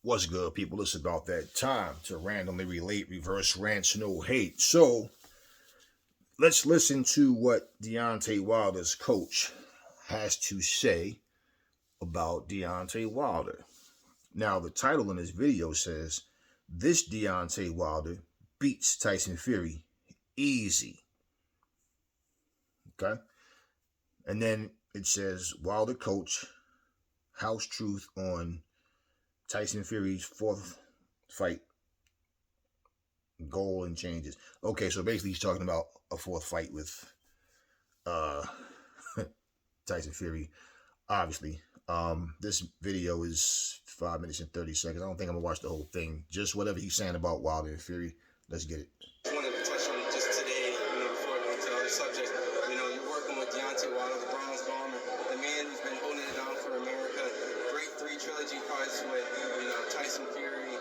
What's good, people? It's about that time to randomly relate reverse rants, no hate. So let's listen to what Deontay Wilder's coach has to say about Deontay Wilder. Now, the title in this video says, "This Deontay Wilder beats Tyson Fury easy." Okay? And then it says, Wilder coach, house truth on Tyson Fury's fourth fight goal and changes. Okay, so basically he's talking about a fourth fight with uh Tyson Fury. Obviously. This video is 5 minutes and 30 seconds. I don't think I'm gonna watch the whole thing. Just whatever he's saying about Wilder and Fury. Let's get it. I wanted to touch on just today, before I go into the other subject. You're working with Deontay Wilder, the Bronze Bomber, the man who's been holding it down for America. Great 3 trilogy fights with, Tyson Fury,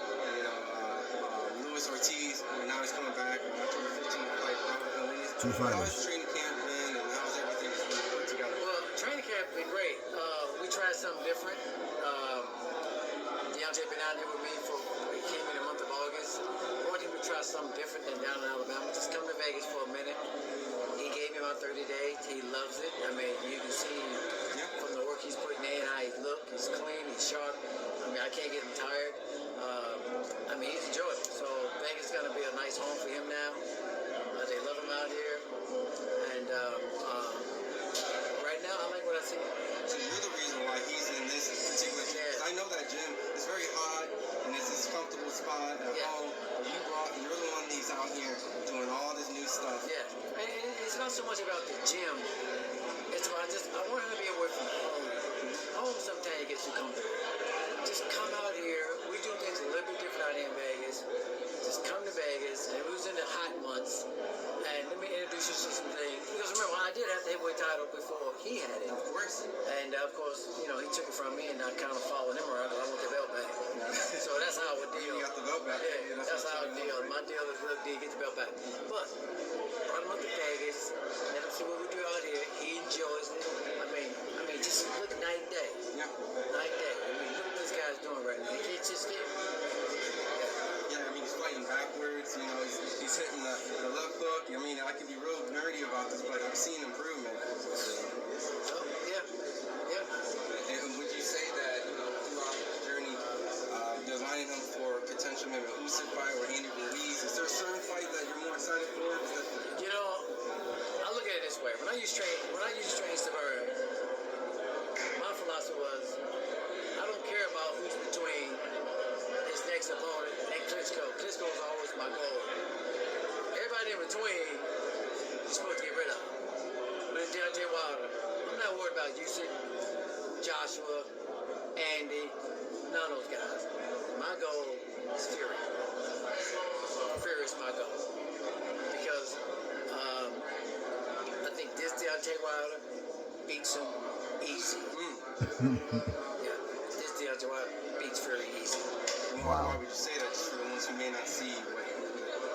Luis Ortiz, and now he's coming back October 15th to fight Robert. Two fighters. How's training camp been, and how's everything put together? Well, training camp been great. We tried something different. Deontay been out here with me he came in the month of August. I wanted him to try something different than down in Alabama. Just come to Vegas for a minute. He gave me about 30 days. He loves it. I mean, you can see from the work he's putting in, how he looks. He's clean, he's sharp. I can't get him tired. He's enjoying it. So Vegas is going to be a nice home for him now. They love him out here. And right now, I like what I see. So you're the reason why he's in this particular gym. I know that gym is very hot, and it's this comfortable spot at home. You're the one that's out here doing all this new stuff. Yeah, and it's not so much about the gym. It's about I want him to be away from home. Home sometimes you get too comfortable. Just come out here. We do things a little bit different out here in Vegas. Just come to Vegas, and we was in the hot months. And let me introduce you to some things. Because remember, I did have the heavyweight title before he had it. Of course. And of course, he took it from me, and I kind of followed him around because I want the belt back. So that's how I would deal. You got the belt back. Yeah, that's how I deal. My deal is look, D, get the belt back. But brought him up to Vegas, let him see what we do out here. He enjoys it. Just look night and day. Yeah. Night and day. Look what this guy's doing right now. It's just there. Yeah, he's fighting backwards. He's hitting the left hook. I can be real nerdy about this, but I've seen improvement. Oh, yeah. And would you say that throughout the journey, you're lining up for potential maybe a Usyk fight or Andy Ruiz? Is there a certain fight that you're more excited for? I look at it this way. When I used to train Severin, my philosophy was, I don't care about who's between his next opponent and Klitschko. Klitschko was always my goal. Everybody in between, you're supposed to get rid of. But in Deontay Wilder, I'm not worried about Usyk, Joshua, Andy, none of those guys. My goal is Fury. Fury is my goal. Because I think this Deontay Wilder beats him easy. Yeah, this Deontay Wilder beats Fury easy. Why would you say that just for the ones who may not see what you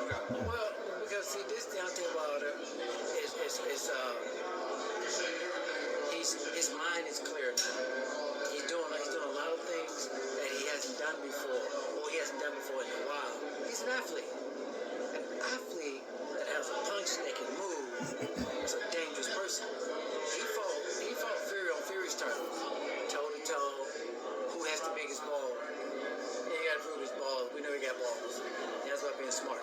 got? Well, because see, this Deontay Wilder his mind is clear now. He's doing a lot of things that he hasn't done before, or he hasn't done before in a while. He's an athlete. An athlete that has a punch that can move is a dangerous person. He fought Fury on Fury's turn, toe to toe. Who has the biggest ball? He got to prove his balls. We know he got balls. That's about being smart.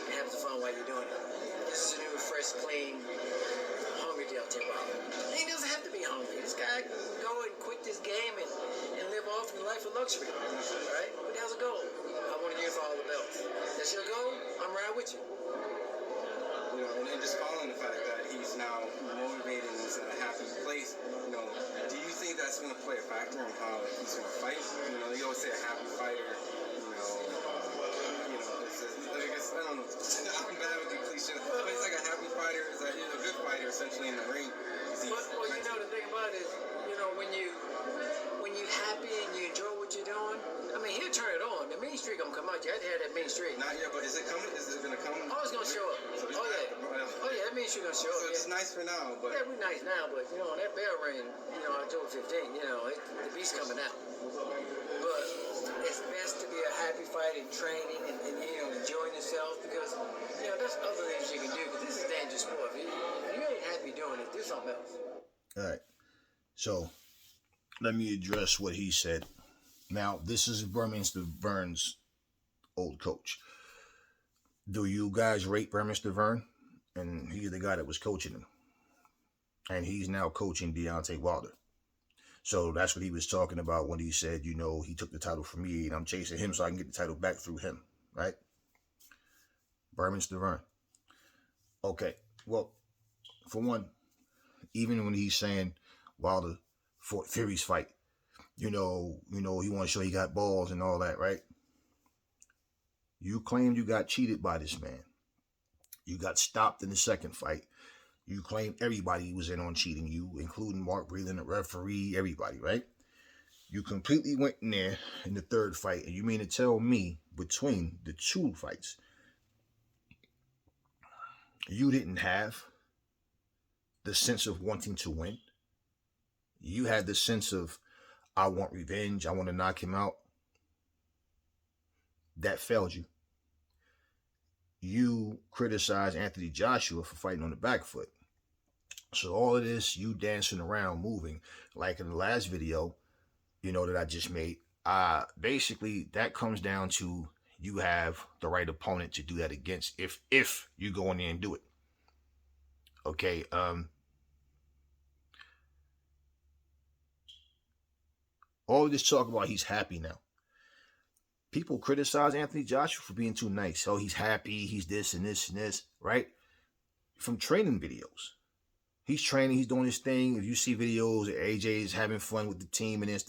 And having some fun while you're doing it. This is a new, fresh, clean, hungry Deontay Wilder. He doesn't have to be hungry. This guy can go and quit this game and live off the life of luxury. Right? But that's a goal. I want to use all the belts. That's your goal? I'm right with you. And just following the fact that he's now motivated and is in a happy place, do you think that's going to play a factor in how he's going to fight? You always say a happy fighter, I guess, I don't know, I'm bad with the cliche, but it's like a happy fighter, it's like a good fighter essentially in the ring. Well, the thing about it is, when you're happy and you enjoy what you're doing, he'll turn it on. The mean streak gonna come out. You have to have that mean streak. Not yet, but is it coming? Is it gonna come? Oh, it's gonna show up. Oh yeah, that mean streak gonna show up. So it's nice for now, but yeah, we're nice now, but on that bell ring, October 15th, the beast's coming out. But it's training and enjoying yourself, because that's other things you can do. Because this is a dangerous sport. If you ain't happy doing it, do something else. All right. So let me address what he said. Now, this is Burmester Vern's old coach. Do you guys rate Burmester Vern? And he's the guy that was coaching him. And he's now coaching Deontay Wilder. So that's what he was talking about when he said, he took the title from me and I'm chasing him so I can get the title back through him, right? Burmester Vern. Okay, well, for one, even when he's saying Wilder fought Fury's fight, he want to show he got balls and all that, right? You claimed you got cheated by this man. You got stopped in the second fight. You claim everybody was in on cheating you, including Mark Breland, the referee, everybody, right? You completely went in there in the third fight, and you mean to tell me between the two fights, you didn't have the sense of wanting to win? You had the sense of, I want revenge, I want to knock him out. That failed you. You criticized Anthony Joshua for fighting on the back foot. So all of this, you dancing around, moving, like in the last video, that I just made, basically that comes down to you have the right opponent to do that against if you go in there and do it. Okay, all of this talk about he's happy now. People criticize Anthony Joshua for being too nice. Oh, he's happy, he's this and this and this, right? From training videos. He's training, he's doing his thing. If you see videos, AJ is having fun with the team and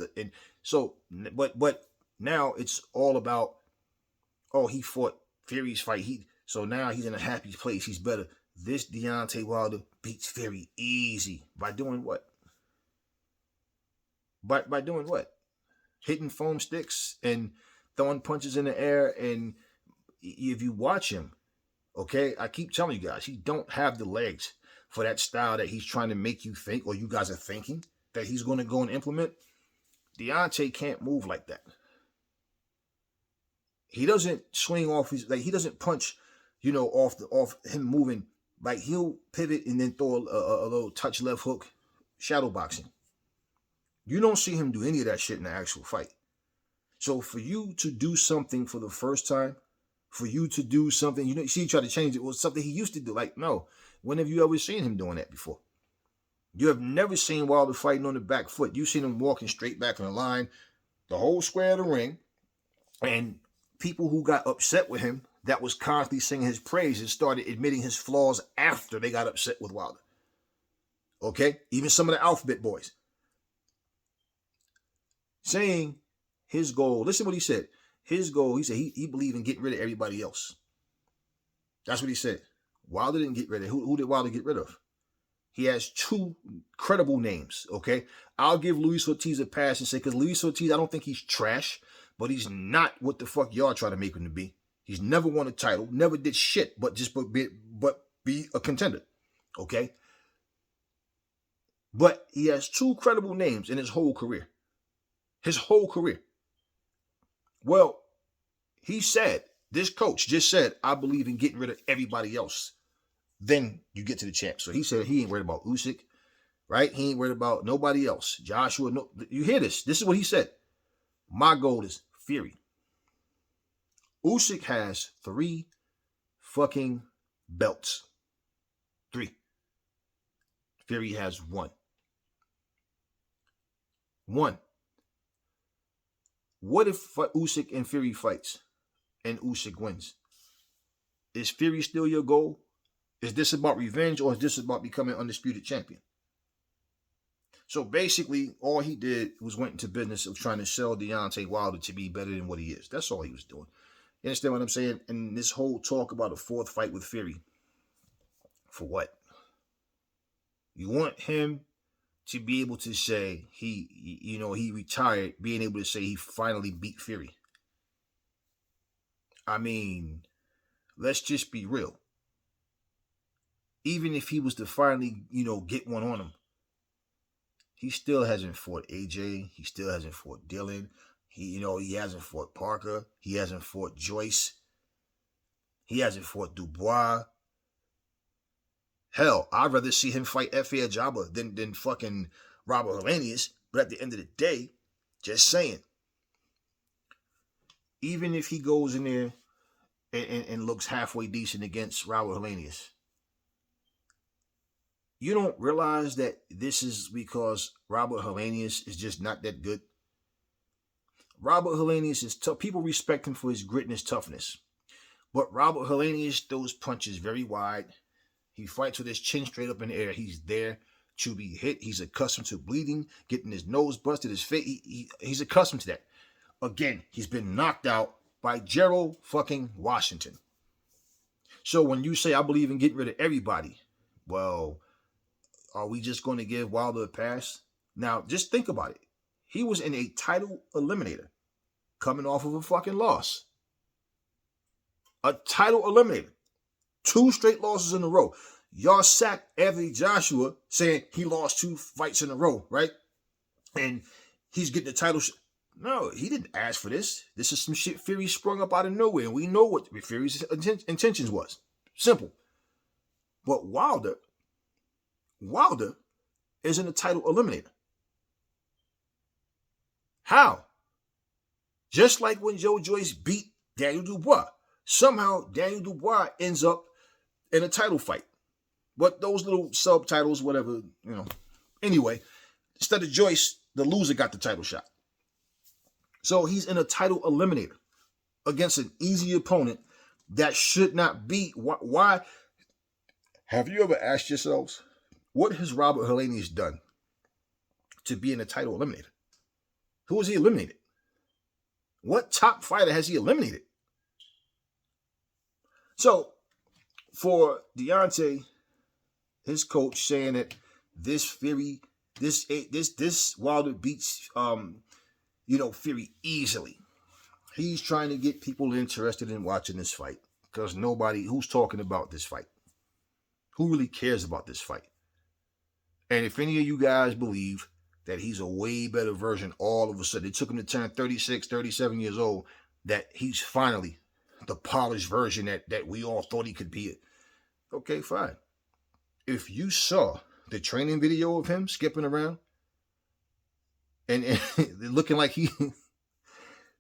so, but now it's all about, he fought Fury's fight. So now he's in a happy place. He's better. This Deontay Wilder beats Fury easy by doing what? By doing what? Hitting foam sticks and throwing punches in the air. And if you watch him, okay, I keep telling you guys, he don't have the legs for that style that he's trying to make you think, or you guys are thinking that he's going to go and implement. Deontay can't move like that. He doesn't swing off he doesn't punch, off him moving. Like he'll pivot and then throw a little touch left hook, shadow boxing. You don't see him do any of that shit in the actual fight. So for you to do something for the first time, for you to do something, you see, he tried to change it. It was something he used to do. Like, no. When have you ever seen him doing that before? You have never seen Wilder fighting on the back foot. You've seen him walking straight back on the line, the whole square of the ring. And people who got upset with him, that was constantly singing his praises, started admitting his flaws after they got upset with Wilder. Okay? Even some of the alphabet boys. Saying his goal, listen to what he said. His goal, he said he believed in getting rid of everybody else. That's what he said. Wilder didn't get rid of. Who did Wilder get rid of? He has two credible names, okay? I'll give Luis Ortiz a pass and say, because Luis Ortiz, I don't think he's trash, but he's not what the fuck y'all try to make him to be. He's never won a title, never did shit, but be a contender, okay? But he has two credible names in his whole career. His whole career. Well, he said, this coach just said, I believe in getting rid of everybody else. Then you get to the champ. So he said he ain't worried about Usyk, right? He ain't worried about nobody else. Joshua, no. You hear this? This is what he said. My goal is Fury. Usyk has 3 fucking belts. 3. Fury has 1. 1. What if Usyk and Fury fights and Usyk wins? Is Fury still your goal? Is this about revenge, or is this about becoming undisputed champion? So basically, all he did was went into business of trying to sell Deontay Wilder to be better than what he is. That's all he was doing. You understand what I'm saying? And this whole talk about a 4th fight with Fury, for what? You want him to be able to say he retired, being able to say he finally beat Fury. I mean, let's just be real. Even if he was to finally, get one on him, he still hasn't fought AJ. He still hasn't fought Dylan. He hasn't fought Parker. He hasn't fought Joyce. He hasn't fought Dubois. Hell, I'd rather see him fight Efe Ajagba than fucking Robert Helenius. But at the end of the day, just saying, even if he goes in there and looks halfway decent against Robert Helenius, you don't realize that this is because Robert Helenius is just not that good. Robert Helenius is tough. People respect him for his grit and his toughness. But Robert Helenius throws punches very wide. He fights with his chin straight up in the air. He's there to be hit. He's accustomed to bleeding, getting his nose busted, his face. He's accustomed to that. Again, he's been knocked out by Gerald fucking Washington. So when you say I believe in getting rid of everybody, well, are we just going to give Wilder a pass? Now, just think about it. He was in a title eliminator coming off of a fucking loss. A title eliminator. 2 straight losses in a row. Y'all sacked Anthony Joshua saying he lost 2 fights in a row, right? And he's getting the title. No, he didn't ask for this. This is some shit Fury sprung up out of nowhere. And we know what Fury's intentions was. Simple. But Wilder is in a title eliminator. How? Just like when Joe Joyce beat Daniel Dubois. Somehow Daniel Dubois ends up in a title fight. But those little subtitles, whatever, Anyway, instead of Joyce, the loser got the title shot. So he's in a title eliminator against an easy opponent that should not be. Why? Have you ever asked yourselves, what has Robert Helenius done to be in a title eliminator? Who has he eliminated? What top fighter has he eliminated? So, for Deontay, his coach saying that this Fury, this Wilder beats, Fury easily. He's trying to get people interested in watching this fight because nobody who's talking about this fight, who really cares about this fight. And if any of you guys believe that he's a way better version all of a sudden, it took him to turn 36, 37 years old, that he's finally the polished version that we all thought he could be. Okay, fine. If you saw the training video of him skipping around and looking like he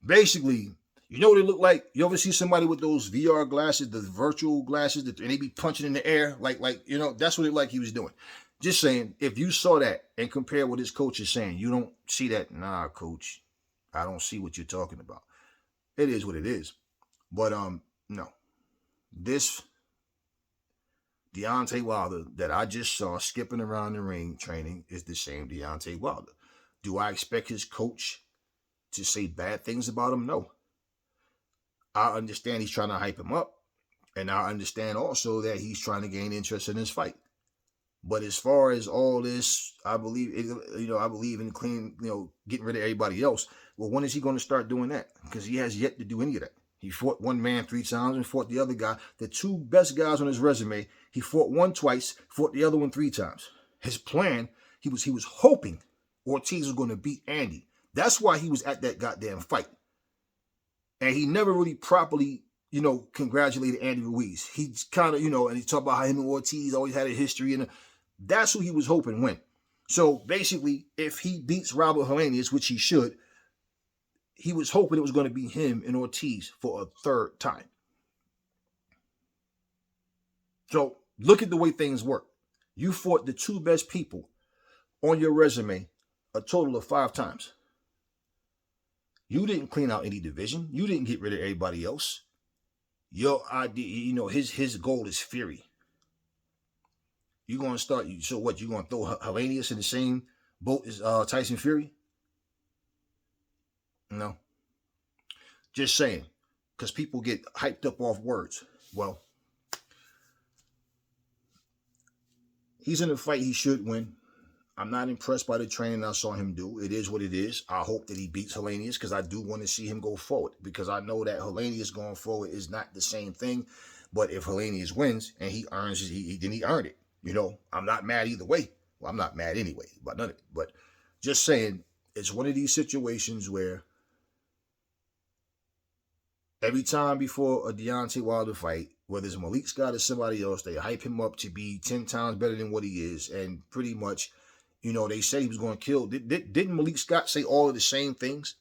basically, you know what it looked like? You ever see somebody with those VR glasses, the virtual glasses, and they be punching in the air? That's what it looked like he was doing. Just saying, if you saw that and compare what his coach is saying, you don't see that. Nah, coach, I don't see what you're talking about. It is what it is. But no. This Deontay Wilder that I just saw skipping around the ring training is the same Deontay Wilder. Do I expect his coach to say bad things about him? No. I understand he's trying to hype him up. And I understand also that he's trying to gain interest in his fight. But as far as all this, I believe in clean, getting rid of everybody else. Well, when is he going to start doing that? Because he has yet to do any of that. He fought one man 3 times and fought the other guy. The 2 best guys on his resume, he fought one twice, fought the other one 3 times. His plan, he was hoping Ortiz was going to beat Andy. That's why he was at that goddamn fight. And he never really properly, congratulated Andy Ruiz. He's kind of, and he talked about how him and Ortiz always had a history. And that's who he was hoping win. So basically, if he beats Robert Helenius, which he should, he was hoping it was going to be him and Ortiz for a 3rd time. So look at the way things work. You fought the 2 best people on your resume a total of 5 times. You didn't clean out any division. You didn't get rid of everybody else. Your idea, his goal is Fury. You're going to start, so what, you're going to throw Helenius in the same boat as Tyson Fury? No. Just saying. Because people get hyped up off words. Well, he's in a fight he should win. I'm not impressed by the training I saw him do. It is what it is. I hope that he beats Helenius because I do want to see him go forward. Because I know that Helenius going forward is not the same thing. But if Helenius wins and he earns it, then he earned it. I'm not mad either way. Well, I'm not mad anyway about none of it. But just saying, it's one of these situations where Every time before a Deontay Wilder fight, whether it's Malik Scott or somebody else, they hype him up to be 10 times better than what he is. And pretty much, they said he was going to kill. Didn't Malik Scott say all of the same things?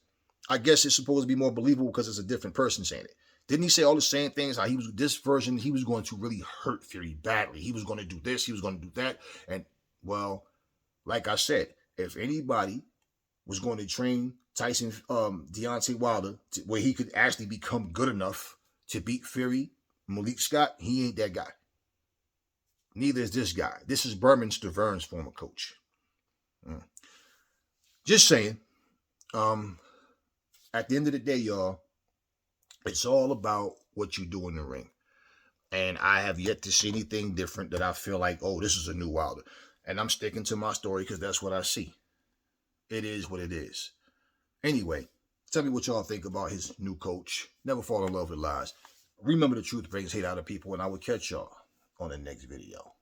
I guess it's supposed to be more believable because it's a different person saying it. Didn't he say all the same things? How he was this version, he was going to really hurt Fury badly. He was going to do this, he was going to do that. And, well, like I said, if anybody was going to train Deontay Wilder where he could actually become good enough to beat Fury, Malik Scott, he ain't that guy. Neither is this guy. This is Berman Stavern's former coach. Just saying. At the end of the day, y'all, it's all about what you do in the ring. And I have yet to see anything different that I feel like, oh, this is a new Wilder. And I'm sticking to my story because that's what I see. It is what it is. Anyway, tell me what y'all think about his new coach. Never fall in love with lies. Remember, the truth brings hate out of people, and I will catch y'all on the next video.